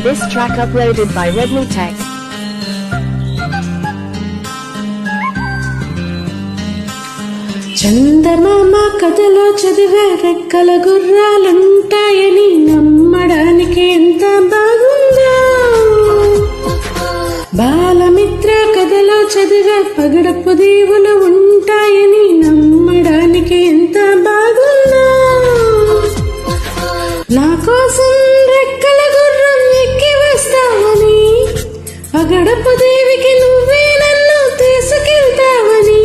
This track uploaded by Redmi Tech. చందమామ కథలో చదివే రెక్కల గుర్రాలుంటాయని నమ్మడానికి ఎంత బాగుందో. బాలమిత్ర కథలో చదివే పగడపు దీవులు ఉంటాయని నమ్మడానికి ఎంత బాగుందో. నా కోసం రెక్కల గుర్రం ఎక్కి వస్తావని, పగడపు దేవికి నువ్వే నన్ను తీసుకెళ్తావని,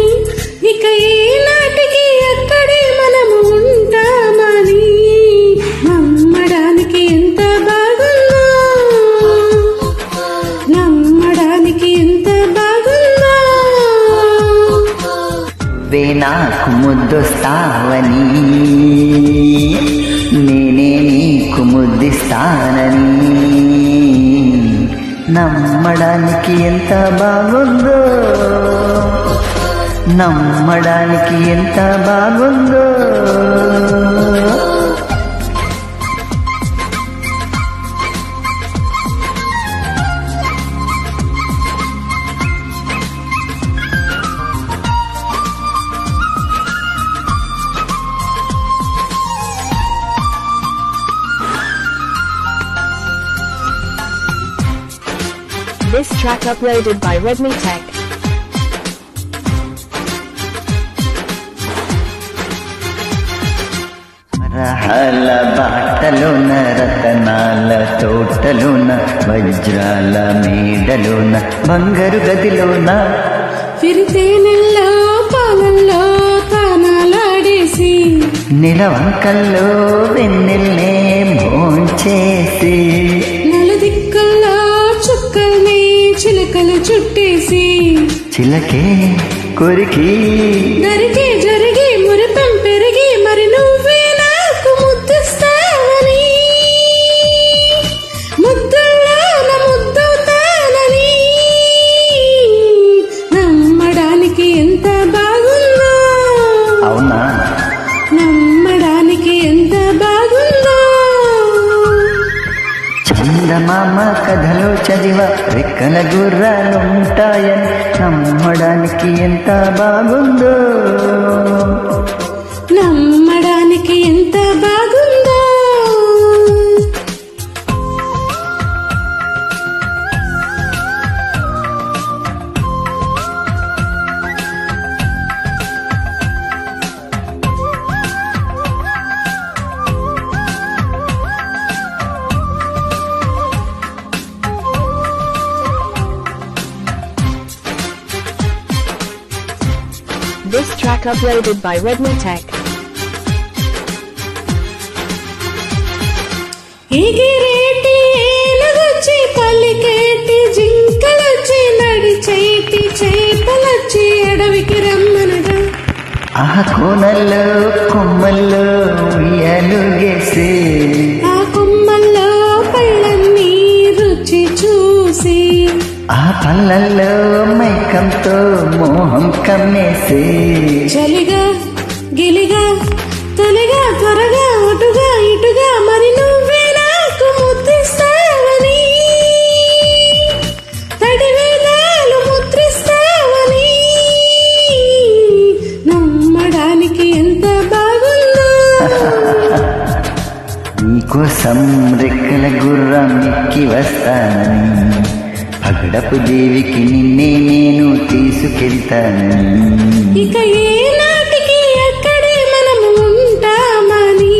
ఇక ఏనాటికి అక్కడే మనము ఉంటామని నమ్మడానికి ఎంత బాగుందో. నమ్మడానికి ఎంత బాగుందో. వే నాకు ముద్దొస్తావని, నేనే నీకు ముద్దిస్తానని, నమ్మడానికి ఎంత బాగుందో. నమ్మడానికి ఎంత బాగుందో. This track uploaded by Redmi Tech. రహాల బాటలోన, రతనాల తోటలోన, వజ్రాల మేడలోన, బంగారు గదిలోన, ఫిరితేనెల్లో పాలల్లో తానాలాడేసి, నిలవంకల్లో వెన్నెల్నే భోంచేసి, నలుదిక్కుల్లో చుక్కల్ని చిలకలు చుట్టేసి, చిలకే కొరికి దరికి జరిగి మురిపం పెరిగి మరి నువ్వే నాకు ముద్దిస్తావని, ముద్దుల్లో నా ముద్దవుతానని నమ్మడానికి ఎంత బాగుందో. అవునా? నమ్మడానికి ఎంత బాగుందో. చందమామ కథలో చదివ రెక్కల గుర్రాలుంటాయని నమ్మడానికి ఎంత బాగుందో. నమ్మడానికి ఎంత బాగుందో. This track uploaded by Redmi Tech. ఎగిరేటి ఏనుగొచ్చి పలికేటి జింకలొచ్చి నడిచేటి చేపలొచ్చి అడవికి రమ్మనగా, ఆ కోనల్లో కొమ్మల్లో ఉయ్యాలుగేసి, ఆ కొమ్మల్లో పళ్ళన్నీ రుచి చూసి, ఆ పళ్ళల్లో మైకంతో మోహం కమ్మేసి, చలిగా గిలిగా తొలిగా త్వరగా అటుగా ఇటుగా మరి నువ్వే నాకు ముద్దిస్తావని, తడివేలాలు ముద్రిస్తావని నమ్మడానికి ఎంత బాగుందో. నీకోసం రెక్కల గుర్రం ఎక్కి వస్తానని, పగడపు దేవికి నిన్నే నేను తీసుకెళ్తానని, ఇక ఏనాటికి అక్కడే మనము ఉంటామని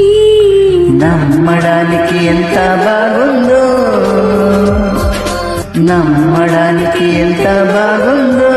నమ్మడానికి ఎంత బాగుందో. నమ్మడానికి ఎంత బాగుందో.